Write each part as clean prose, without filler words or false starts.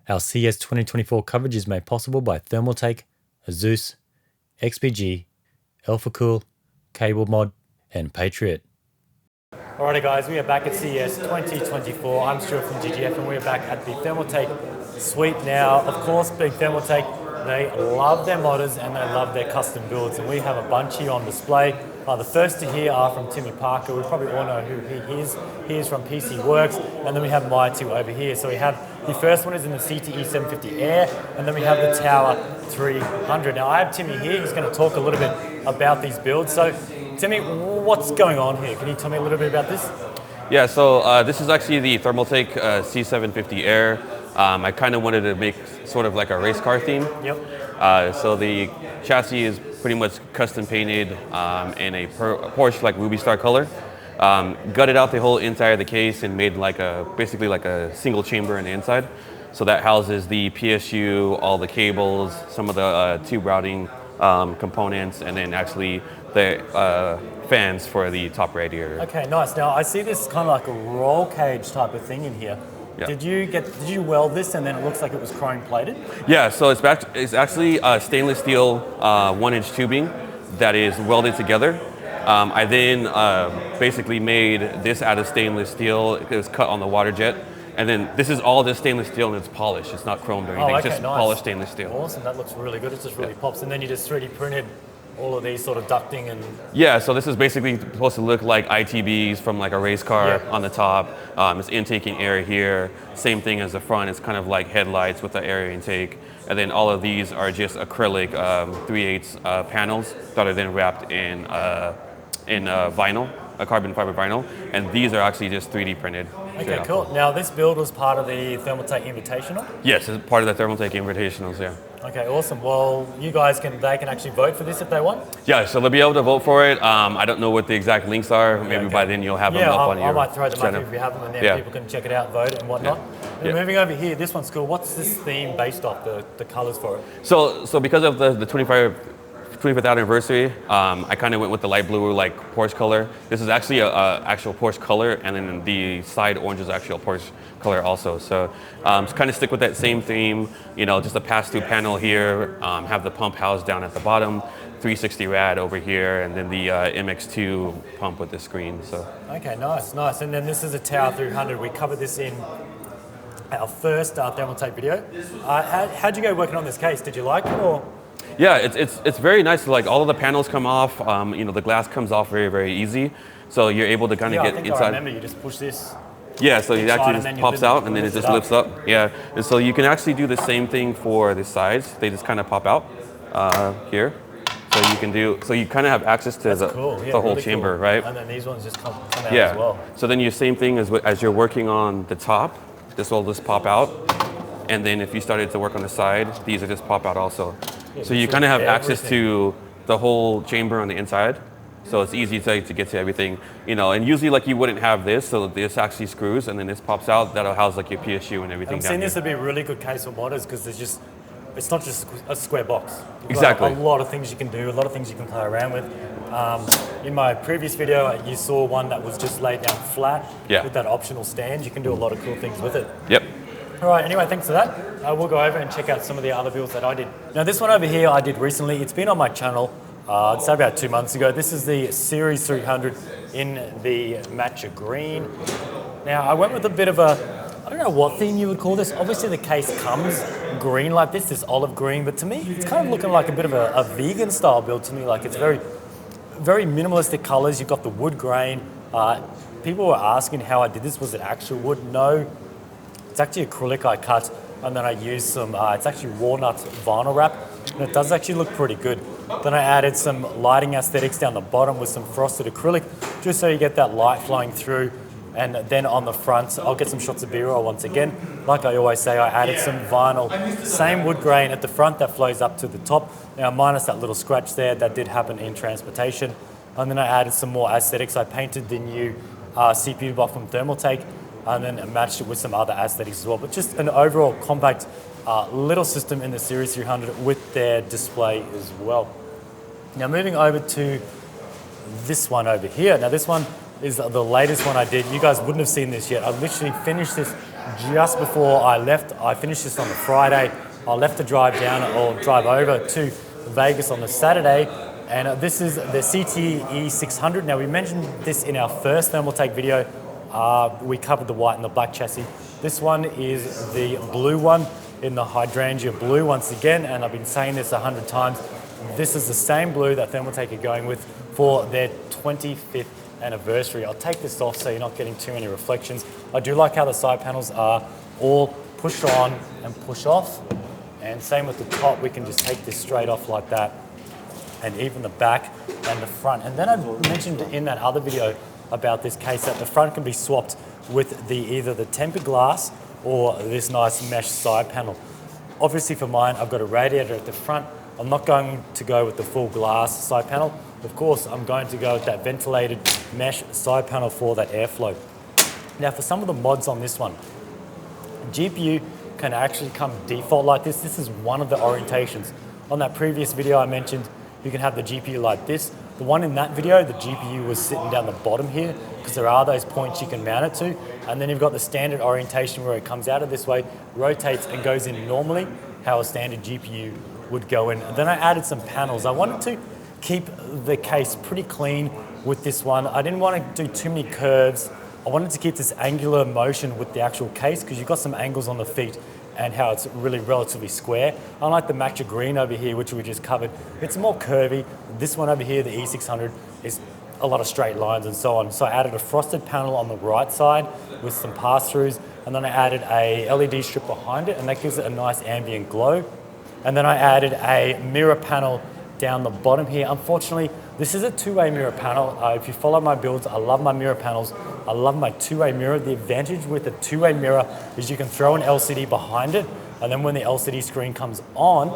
Our CES 2024 coverage is made possible by Thermaltake, Azus, XPG, AlphaCool, CableMod, and Patriot. Alrighty guys, we are back at CES 2024. I'm Stuart from GGF and we're back at the Thermaltake suite now. Of course, being Thermaltake, they love their modders and they love their custom builds, and we have a bunch here on display. The first to hear are from Timmy Parker. We probably all know who he is. He is from PC Works, and then we have my two over here. So we have the first one is in the CTE 750 Air, and then we have the Tower 300. Now I have Timmy here. He's going to talk a little bit about these builds. So Timmy, what's going on here? Can you tell me a little bit about this? Yeah, so this is actually the Thermaltake C750 Air. I kind of wanted to make sort of like a race car theme. Yep. So the chassis is pretty much custom painted in a Porsche like Ruby Star color. Gutted out the whole inside of the case and made like basically like a single chamber in the inside. So that houses the PSU, all the cables, some of the tube routing components, and then actually the fans for the top radiator. Okay, nice. Now I see this kind of like a roll cage type of thing in here. Yeah. Did you weld this and then it looks like it was chrome plated? Yeah, so it's actually stainless steel 1-inch tubing that is welded together. I then basically made this out of stainless steel. It was cut on the water jet. And then this is all just stainless steel and it's polished. It's not chromed or anything, okay, it's just nice. polished stainless steel. Awesome, that looks really good. It just really pops. And then you just 3D printed all of these sort of ducting and... Yeah, so this is basically supposed to look like ITBs from like a race car on the top. It's intaking air here. Same thing as the front. It's kind of like headlights with the air intake. And then all of these are just acrylic 3/8 panels that are then wrapped in vinyl, a carbon fiber vinyl. And these are actually just 3D printed. Okay, cool. Now this build was part of the Thermaltake Invitational? Yes, it's part of the Thermaltake Invitationals, yeah. Okay, awesome. Well, you guys can actually vote for this if they want? Yeah, so they'll be able to vote for it. I don't know what the exact links are. Maybe by then you'll have them up on your... I might throw them channel. up if you have them, and then people can check it out, vote and whatnot. And moving over here, this one's cool. What's this theme based off, the colors for it? So because of the 25th anniversary, I kind of went with the light blue like Porsche color. This is actually a actual Porsche color, and then the side orange is actually a Porsche color also. So kind of stick with that same theme, just a pass-through panel here, have the pump house down at the bottom, 360 rad over here, and then the MX2 pump with the screen. So. Okay, nice. And then this is a Tower 300. We covered this in our first Thermaltake video. How'd you go working on this case? Did you like it or? Yeah, it's very nice. Like all of the panels come off. The glass comes off very, very easy. So you're able to kind of get inside. I remember you just push this. Yeah, so it actually just pops out and then it just lifts up. Yeah, and so you can actually do the same thing for the sides. They just kind of pop out here. So you kind of have access to the whole really chamber, cool. Right? And then these ones just come out as well. So then your same thing as you're working on the top, this will just pop out. And then if you started to work on the side, these will just pop out also. Yeah, so you kind of have access to the whole chamber on the inside. So it's easy to get to everything, and usually like you wouldn't have this, so this actually screws and then this pops out, that'll house like your PSU and everything. I'm saying this would be a really good case for modders because it's not just a square box. Exactly. A lot of things you can do, a lot of things you can play around with. In my previous video, you saw one that was just laid down flat with that optional stand. You can do a lot of cool things with it. Yep. All right, anyway, thanks for that. We'll go over and check out some of the other builds that I did. Now this one over here I did recently. It's been on my channel, I'd say about 2 months ago. This is the Series 300 in the matcha green. Now I went with a bit of I don't know what theme you would call this. Obviously the case comes green like this olive green, but to me it's kind of looking like a bit of a vegan style build to me. Like it's very, very minimalistic colors. You've got the wood grain. People were asking how I did this. Was it actual wood? No. It's actually acrylic I cut, and then I used some, it's actually walnut vinyl wrap, and it does actually look pretty good. Then I added some lighting aesthetics down the bottom with some frosted acrylic, just so you get that light flowing through. And then on the front, I'll get some shots of B-roll once again. Like I always say, I added some vinyl, same wood grain at the front that flows up to the top. Now minus that little scratch there, that did happen in transportation. And then I added some more aesthetics. I painted the new CPU block from Thermaltake, and then matched it with some other aesthetics as well. But just an overall compact little system in the Series 300 with their display as well. Now moving over to this one over here. Now this one is the latest one I did. You guys wouldn't have seen this yet. I literally finished this just before I left. I finished this on the Friday. I left to drive down or drive over to Vegas on the Saturday. And this is the CTE 600. Now, we mentioned this in our first Thermaltake video. We covered the white and the black chassis. This one is the blue one in the hydrangea blue once again, and I've been saying this 100 times. This is the same blue that Thermaltake are going with for their 25th anniversary. I'll take this off so you're not getting too many reflections. I do like how the side panels are all push on and push off. And same with the top, we can just take this straight off like that. And even the back and the front. And then I mentioned in that other video about this case that the front can be swapped with either the tempered glass or this nice mesh side panel. Obviously for mine, I've got a radiator at the front. I'm not going to go with the full glass side panel. Of course, I'm going to go with that ventilated mesh side panel for that airflow. Now for some of the mods on this one, GPU can actually come default like this. This is one of the orientations. On that previous video I mentioned, you can have the GPU like this. The one in that video, the GPU was sitting down the bottom here because there are those points you can mount it to. And then you've got the standard orientation where it comes out of this way, rotates and goes in normally, how a standard GPU would go in. And then I added some panels. I wanted to keep the case pretty clean with this one. I didn't want to do too many curves. I wanted to keep this angular motion with the actual case because you've got some angles on the feet and how it's really relatively square. Unlike the Matcha Green over here, which we just covered, it's more curvy. This one over here, the E600, is a lot of straight lines and so on. So I added a frosted panel on the right side with some pass-throughs, and then I added a LED strip behind it, and that gives it a nice ambient glow. And then I added a mirror panel down the bottom here. Unfortunately, this is a two-way mirror panel. If you follow my builds, I love my mirror panels. I love my two-way mirror. The advantage with a two-way mirror is you can throw an LCD behind it, and then when the LCD screen comes on,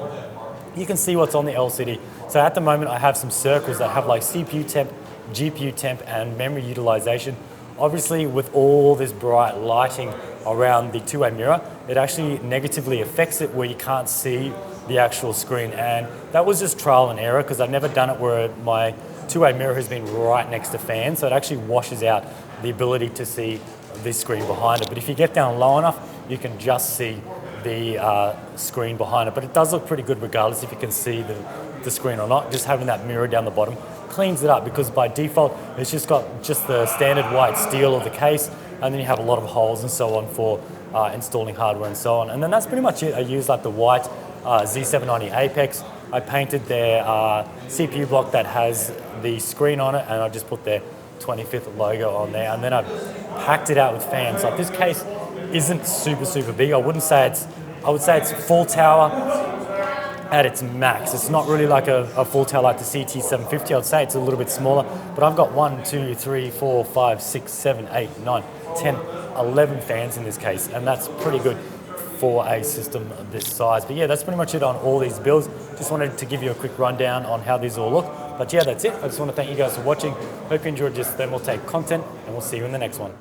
you can see what's on the LCD. So at the moment, I have some circles that have like CPU temp, GPU temp, and memory utilization. Obviously, with all this bright lighting around the two-way mirror, it actually negatively affects it where you can't see the actual screen. And that was just trial and error because I've never done it where my two-way mirror has been right next to fan, so it actually washes out the ability to see this screen behind it. But if you get down low enough, you can just see the screen behind it. But it does look pretty good regardless if you can see the screen or not. Just having that mirror down the bottom cleans it up because by default, it's just got just the standard white steel of the case, and then you have a lot of holes and so on for installing hardware and so on. And then that's pretty much it. I used like the white Z790 Apex. I painted their CPU block that has the screen on it, and I just put their 25th logo on there, and then I packed it out with fans. Like this case isn't super big. I would say it's full tower at its max. It's not really like a full tower like the CT750. I'd say it's a little bit smaller, but I've got 1, 2, 3, 4, 5, 6, 7, 8, 9, 10, 11 fans in this case, and that's pretty good for a system this size. But yeah, that's pretty much it on all these builds. Just wanted to give you a quick rundown on how these all look. But yeah, that's it. I just want to thank you guys for watching. Hope you enjoyed this Thermaltake content, and we'll see you in the next one.